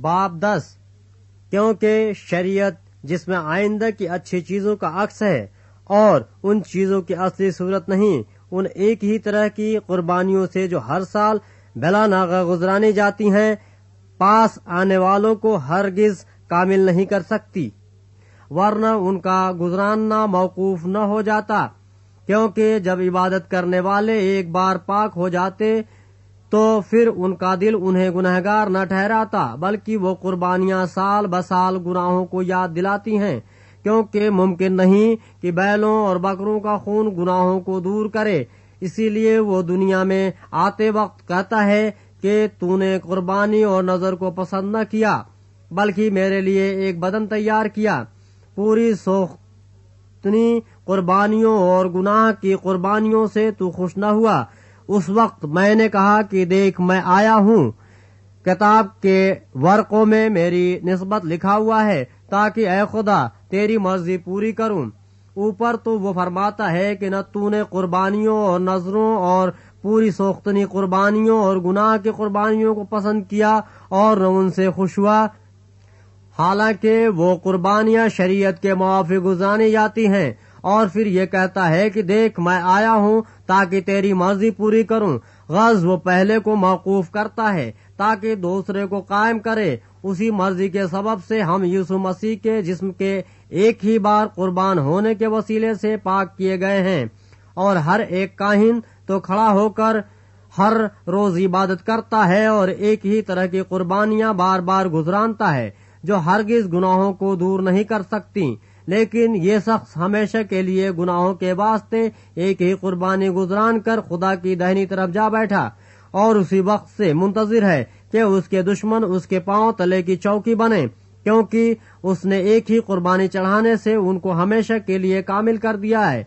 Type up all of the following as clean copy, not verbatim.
باب 10 کیونکہ شریعت جس میں آئندہ کی اچھی چیزوں کا عکس ہے اور ان چیزوں کی اصلی صورت نہیں، ان ایک ہی طرح کی قربانیوں سے جو ہر سال بلا ناغہ گزرانی جاتی ہیں پاس آنے والوں کو ہرگز کامل نہیں کر سکتی، ورنہ ان کا گزراننا موقوف نہ ہو جاتا، کیونکہ جب عبادت کرنے والے ایک بار پاک ہو جاتے تو پھر ان کا دل انہیں گنہگار نہ ٹھہراتا، بلکہ وہ قربانیاں سال بسال گناہوں کو یاد دلاتی ہیں، کیونکہ ممکن نہیں کہ بیلوں اور بکروں کا خون گناہوں کو دور کرے۔ اسی لیے وہ دنیا میں آتے وقت کہتا ہے کہ تو نے قربانی اور نظر کو پسند نہ کیا، بلکہ میرے لیے ایک بدن تیار کیا۔ پوری سوختنی قربانیوں اور گناہ کی قربانیوں سے تو خوش نہ ہوا۔ اس وقت میں نے کہا کہ دیکھ میں آیا ہوں، کتاب کے ورقوں میں میری نسبت لکھا ہوا ہے تاکہ اے خدا تیری مرضی پوری کروں۔ اوپر تو وہ فرماتا ہے کہ نہ تو نے قربانیوں اور نذروں اور پوری سوختنی قربانیوں اور گناہ کی قربانیوں کو پسند کیا اور نہ ان سے خوش ہوا، حالانکہ وہ قربانیاں شریعت کے موافق گزرانی جاتی ہیں۔ اور پھر یہ کہتا ہے کہ دیکھ میں آیا ہوں تاکہ تیری مرضی پوری کروں۔ غرض وہ پہلے کو موقوف کرتا ہے تاکہ دوسرے کو قائم کرے۔ اسی مرضی کے سبب سے ہم یسوع مسیح کے جسم کے ایک ہی بار قربان ہونے کے وسیلے سے پاک کیے گئے ہیں، اور ہر ایک کاہن تو کھڑا ہو کر ہر روز عبادت کرتا ہے اور ایک ہی طرح کی قربانیاں بار بار گزرانتا ہے جو ہرگز گناہوں کو دور نہیں کر سکتی، لیکن یہ شخص ہمیشہ کے لیے گناہوں کے واسطے ایک ہی قربانی گزران کر خدا کی دہنی طرف جا بیٹھا، اور اسی وقت سے منتظر ہے کہ اس کے دشمن اس کے پاؤں تلے کی چوکی بنے، کیونکہ اس نے ایک ہی قربانی چڑھانے سے ان کو ہمیشہ کے لیے کامل کر دیا ہے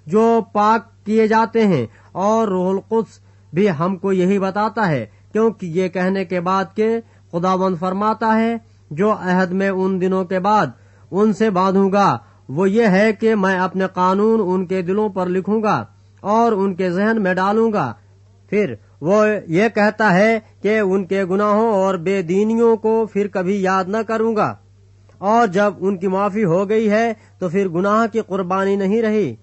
جو پاک کیے جاتے ہیں۔ اور روح القدس بھی ہم کو یہی بتاتا ہے، کیونکہ یہ کہنے کے بعد کہ خداوند فرماتا ہے جو عہد میں ان دنوں کے بعد ان سے باندھوں گا وہ یہ ہے کہ میں اپنے قانون ان کے دلوں پر لکھوں گا اور ان کے ذہن میں ڈالوں گا۔ پھر وہ یہ کہتا ہے کہ ان کے گناہوں اور بے دینیوں کو پھر کبھی یاد نہ کروں گا، اور جب ان کی معافی ہو گئی ہے تو پھر گناہ کی قربانی نہیں رہی۔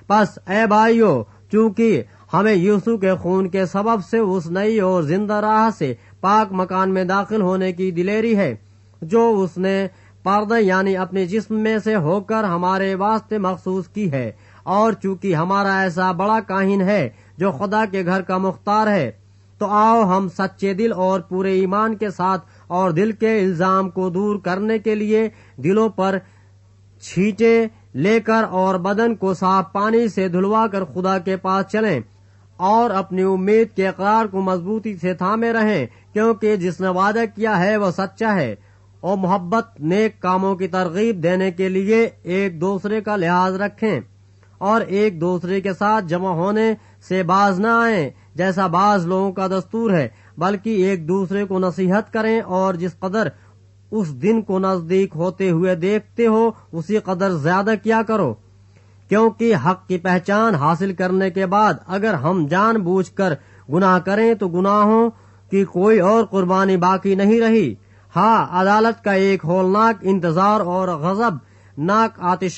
پس اے بھائیو، چونکہ ہمیں یسوع کے خون کے سبب سے اس نئی اور زندہ راہ سے پاک مکان میں داخل ہونے کی دلیری ہے جو اس نے پردہ یعنی اپنے جسم میں سے ہو کر ہمارے واسطے مخصوص کی ہے، اور چونکہ ہمارا ایسا بڑا کاہن ہے جو خدا کے گھر کا مختار ہے، تو آؤ ہم سچے دل اور پورے ایمان کے ساتھ اور دل کے الزام کو دور کرنے کے لیے دلوں پر چھینٹے لے کر اور بدن کو صاف پانی سے دھلوا کر خدا کے پاس چلیں اور اپنی امید کے اقرار کو مضبوطی سے تھامے رہیں، کیونکہ جس نے وعدہ کیا ہے وہ سچا ہے۔ اور محبت نیک کاموں کی ترغیب دینے کے لیے ایک دوسرے کا لحاظ رکھیں اور ایک دوسرے کے ساتھ جمع ہونے سے باز نہ آئیں جیسا بعض لوگوں کا دستور ہے، بلکہ ایک دوسرے کو نصیحت کریں، اور جس قدر اس دن کو نزدیک ہوتے ہوئے دیکھتے ہو اسی قدر زیادہ کیا کرو، کیونکہ حق کی پہچان حاصل کرنے کے بعد اگر ہم جان بوجھ کر گناہ کریں تو گناہوں کی کوئی اور قربانی باقی نہیں رہی۔ ہاں، عدالت کا ایک ہولناک انتظار اور غضب ناک آتش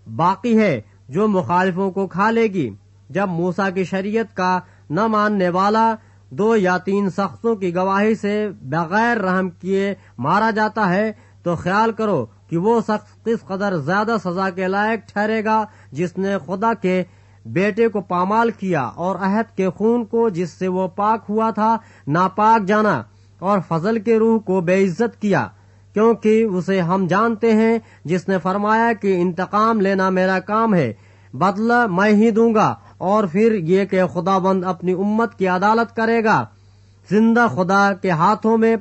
باقی ہے جو مخالفوں کو کھا لے گی۔ جب موسیٰ کی شریعت کا نہ ماننے والا 2 یا 3 شخصوں کی گواہی سے بغیر رحم کیے مارا جاتا ہے تو خیال کرو کہ وہ شخص کس قدر زیادہ سزا کے لائق ٹھہرے گا جس نے خدا کے بیٹے کو پامال کیا اور عہد کے خون کو جس سے وہ پاک ہوا تھا ناپاک جانا اور فضل کے روح کو بے عزت کیا، کیونکہ اسے ہم جانتے ہیں جس نے فرمایا کہ انتقام لینا میرا کام ہے، بدلہ میں ہی دوں گا۔ اور پھر یہ کہ خداوند اپنی امت کی عدالت کرے گا۔ زندہ خدا کے ہاتھوں میں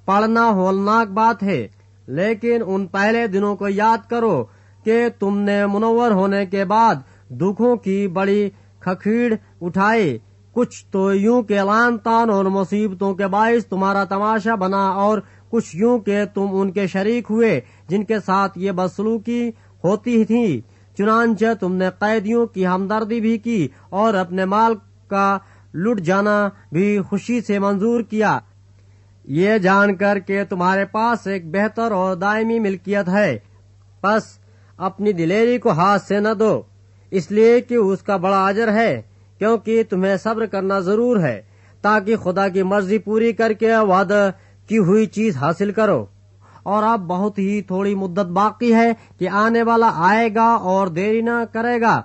پڑنا ہولناک بات ہے، لیکن ان پہلے دنوں کو یاد کرو کہ تم نے منور ہونے کے بعد دکھوں کی بڑی کھکھیڑ اٹھائی، کچھ تو یوں کہ لعن طعن اور مصیبتوں کے باعث تمہارا تماشا بنا، اور کچھ یوں کہ تم ان کے شریک ہوئے جن کے ساتھ یہ بدسلوکی ہوتی تھی۔ چنانچہ تم نے قیدیوں کی ہمدردی بھی کی اور اپنے مال کا لٹ جانا بھی خوشی سے منظور کیا۔ یہ جان کر کہ تمہارے پاس ایک بہتر اور دائمی ملکیت ہے، پس اپنی دلیری کو ہاتھ سے نہ دو، اس لیے کہ اس کا بڑا اجر ہے، کیونکہ تمہیں صبر کرنا ضرور ہے تاکہ خدا کی مرضی پوری کر کے وعدہ کی ہوئی چیز حاصل کرو۔ اور اب بہت ہی تھوڑی مدت باقی ہے کہ آنے والا آئے گا اور دیری نہ کرے گا،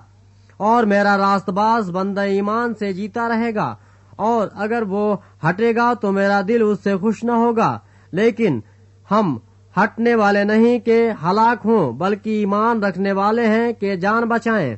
اور میرا راست باز بندہ ایمان سے جیتا رہے گا، اور اگر وہ ہٹے گا تو میرا دل اس سے خوش نہ ہوگا، لیکن ہم ہٹنے والے نہیں کہ ہلاک ہوں، بلکہ ایمان رکھنے والے ہیں کہ جان بچائیں۔